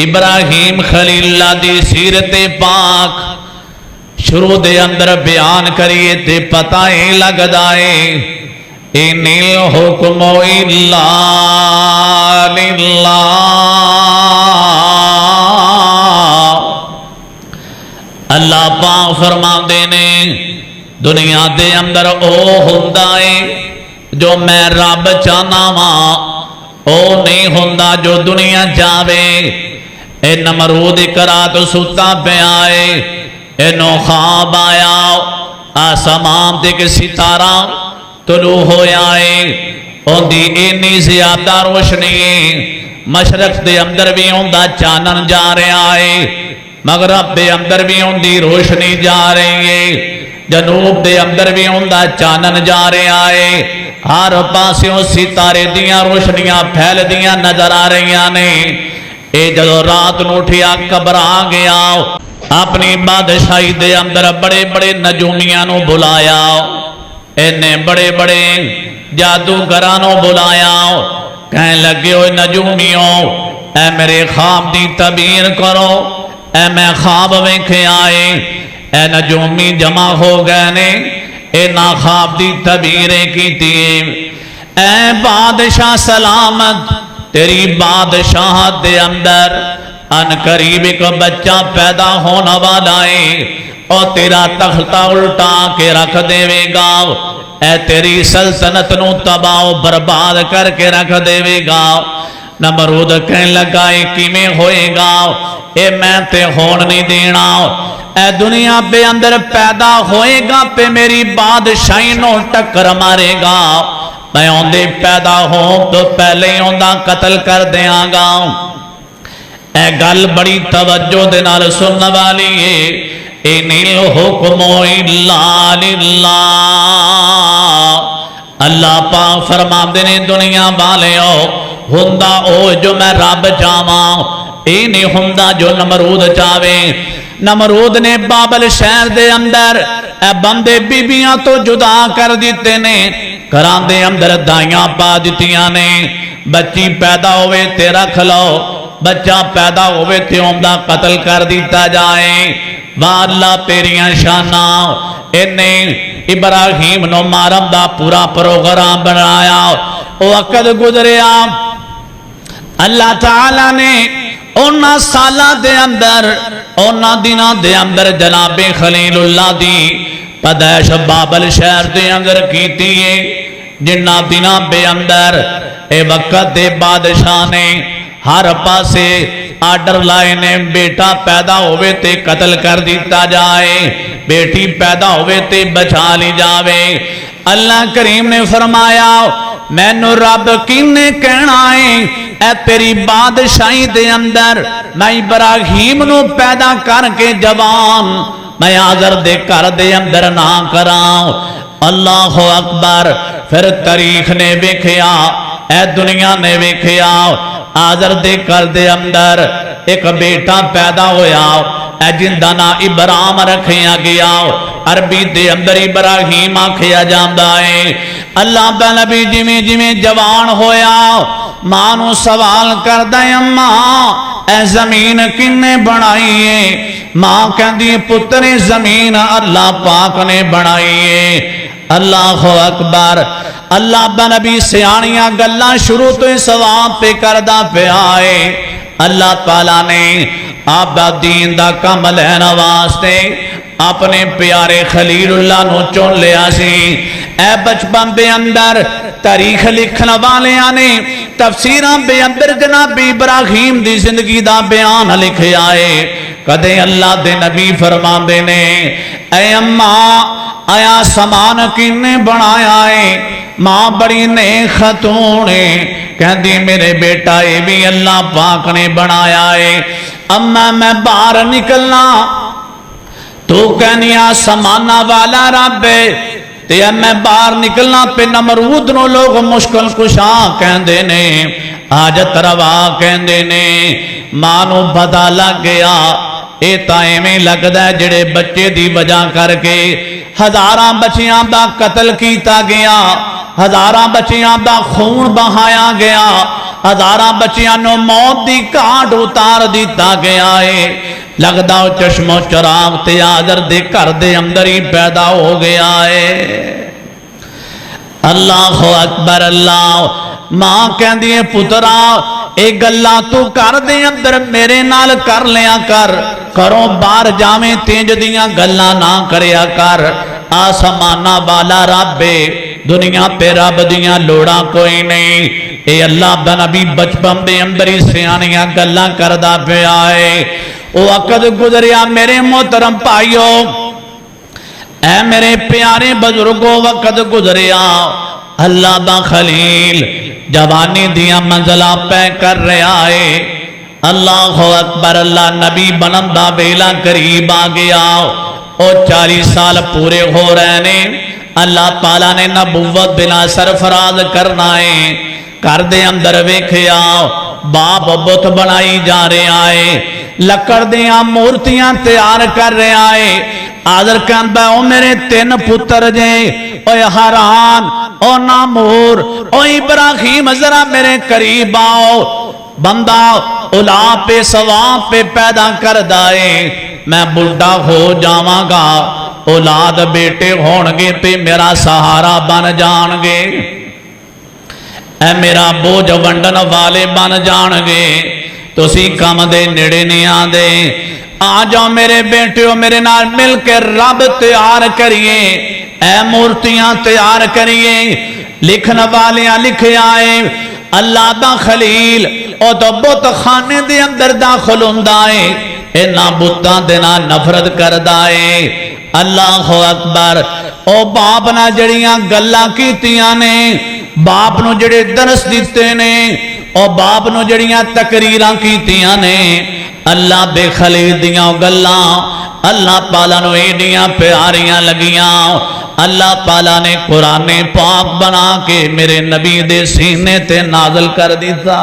ابراہیم خلیل اللہ دی سیرت پاک شروع دے اندر بیان کریے تے پتہ ہی لگدا ہے ان الحکم الا للہ۔ اللہ پاک فرماندے نے دنیا دے اندر او ہوندا ہے جو میں رب چاہنا وا، او نہیں ہوندا جو دنیا چاہے۔ اے نمرود ایک رات ستا پیا ہے، اینو خواب آیا آسمان تے کہ ستارہ طلوع ہویا ہے، ان دی اینی زیادہ روشنی ہے، مشرق دے اندر بھی ان دا چانن جا رہا ہے، مغرب دے اندر بھی ان دی روشنی جا رہی ہے، جنوب دے اندر بھی ان دا چانن جا رہا ہے، ہر پاسیوں ستارے دیاں روشنیاں پھیل دیاں نظر آ رہی نے۔ اے جدو رات نوٹھیا قبر آ گیا، اپنی بادشاہی دے اندر بڑے بڑے نجومیاں نو بلایا، انہیں بڑے بڑے جادوگرانوں بلایا، کہنے لگے ہوئے نجومیوں اے میرے خواب دی تعبیر کرو، اے میں خواب ویکھے آئے۔ اے نجومی جمع ہو گئے نے، اے نا خواب دی تعبیریں کیتی، اے بادشاہ سلامت تیری بادشاہت دے اندر ان قریب ایک بچہ پیدا ہونا والا ہے اور تیرا تختہ الٹا کے رکھ دے گا، اے تیری سلطنت نو تباہ و برباد کر کے رکھ دے گا۔ نمرود کہنے لگا اے کیویں ہوئے گا، اے میں تے ہون نہیں دینا، اے دنیا پہ اندر پیدا ہوئے گا پہ میری بادشاہی نو ٹکر مارے گا، میں اوندے پیدا ہوں تو پہلے ہی اوندہ قتل کر دیاں گا۔ اے گل بڑی توجہ دے نال سننے والی ہے، ان الحکم الا للہ۔ اللہ پاک فرماندے نے دنیا والیو ہوندا او جو میں رب چاہواں، اے نہیں ہوندا جو نمرود چاہے۔ نمرود نے بابل شہر دے اندر اے بندے بیبیاں تو جدا کر دیتے نے، گھراں دے اندر دائیاں پا دیتیاں نے، بچی پیدا ہوئے تے رکھ لو، بچہ پیدا ہوئے تے اوندہ قتل کر دیتا جائے۔ واہ اللہ تیریاں شانہ، انہیں ابراہیم نو مارم دا پورا پروگرام بنایا، وقت گزریا، اللہ تعالیٰ نے اونا سالہ دے اندر اونا دنہ دے اندر جناب خلیل اللہ دی پیدائش بابل شہر دے اندر کیتی ہے۔ جنہ دنہ بے اندر اے وقت دے بادشاہ نے ہر پاسے آرڈر لائے نے بیٹا پیدا ہوئے تے قتل کر دیتا جائے، بیٹی پیدا ہوئے تے بچا لی جاوے۔ اللہ کریم نے فرمایا میں نو رب کینے کہنا ہے، اے تیری بادشاہی دے اندر میں ابراہیم نو پیدا کر کے جوان میں آذر دے کر دے اندر نہ کراؤں۔ اللہ اکبر۔ پھر تاریخ نے ویکھیا، اے دنیا نے ویکھیا، آذر دے کر دے اندر ایک بیٹا پیدا ہویا، اے جندہ نا ابراہیم رکھیا گیا، عربی دے اندر ابراہیم آکھیا جاندہ ہے۔ اللہ دا نبی جویں جویں جوان ہویا، ماں نو سوال کردہ اماں اے زمین کنے بنائی ہے؟ ماں کہندی پتر زمین اللہ پاک نے بنائی ہے۔ اللہ اکبر۔ اللہ دا نبی سیانیاں گلاں شروع تو سواب پہ کردہ پہ آئے۔ اللہ تعالیٰ نے آپ دا دین دا کم لینا واسطے اپنے پیارے خلیل اللہ نو چون لیا سی۔ اے بچپن بے اندر تاریخ لکھنا والیاں نے تفسیران بے اندر جناب ابراہیم دی زندگی دا بیان لکھے آئے۔ کدے اللہ دے نبی فرمان دینے اے اماں آیا سامان کنے بنایا ہے؟ ماں بڑی نیک خاتون ہے، کہندی میرے بیٹا یہ بھی اللہ پاک نے بنایا ہے۔ اما میں باہر نکلنا تو کہنیا سمانا والا رب ہے، تے میں باہر نکلنا پہ نمرود نو لوگ مشکل کشا کہندے نے، حاجت روا کہندے نے۔ مانو پتہ لگ گیا اے تائیں میں لگدا ہے جڑے بچے دی وجہ کر کے ہزاراں بچیاں دا قتل کیتا گیا، ہزاراں بچیاں دا خون بہایا گیا، ہزاراں بچیاں نو موت دی کاٹ اتار دیتا گیا ہے، لگدا او چشم و چراغ تے آدر دے کر دے اندر ہی پیدا ہو گیا ہے۔ اللہ اکبر اللہ۔ ماں کہندی ہے پترا اے گلاں تو کر دے اندر میرے نال کر لیا کر، کروں بار جاویں تینج دیاں گلاں نہ کریا کر، آسمانہ والا رب دنیا پہ رب دیاں لوڑا کوئی نہیں۔ اے اللہ دا نبی بچپن دے اندر ہی سیانیاں گلاں کردا پیا ہے۔ او وقت گزریا میرے محترم بھائیو، اے میرے پیارے بزرگوں، وقت گزریا، اللہ دا خلیل جوانی دیا منزلہ پہ کر رہا ہے۔ اللہ اکبر اللہ، نبی بنن دا ویلا قریب آ گیا، اور 40 سال پورے ہو رہے نے۔ اللہ تعالیٰ نے نبوت بلا سرفراز کرنا ہے۔ کر دے اندر ویکھیا باپ بت بنائی جا رہا ہے، لکڑ دیاں مورتیاں تیار کر رہا ہے۔ آدر کہندا او میرے 3 پتر جے، او حران، او نامور، او ابراہیم، ذرا میرے قریب آؤ۔ بندہ اولا پہ سواب پہ پیدا کر دائے، میں بڑھا ہو جاواں گا، اولاد بیٹے ہونگے پہ میرا سہارا بن جان گے، اے میرا بوجھ ونڈن والے بن جان گے، تسی کم دے نڑے نہیں آدے۔ آ جاؤ میرے بیٹیوں، میرے نال مل کے رب تیار کریے، اے مورتیاں تیار کریے۔ لکھن والیاں لکھے آئے اللہ دا خلیل او تو بت خانے دے اندر داخل ہوندا ہے، اینا بتاں دے نال نفرت کردا ہے۔ اللہ اکبر۔ او باپ نہ جڑیاں گلاں کیتیاں نے، باپ نو جڑے درس دیتے نے، او باپ نو جڑیاں تقریراں کیتیاں نے، اللہ دے خلیل دیاں گلاں اللہ تعالیٰ نو ایڈیاں پیاریاں لگیاں۔ اللہ تعالیٰ نے قرآن پاک بنا کے میرے نبی دے سینے تے نازل کر دیتا۔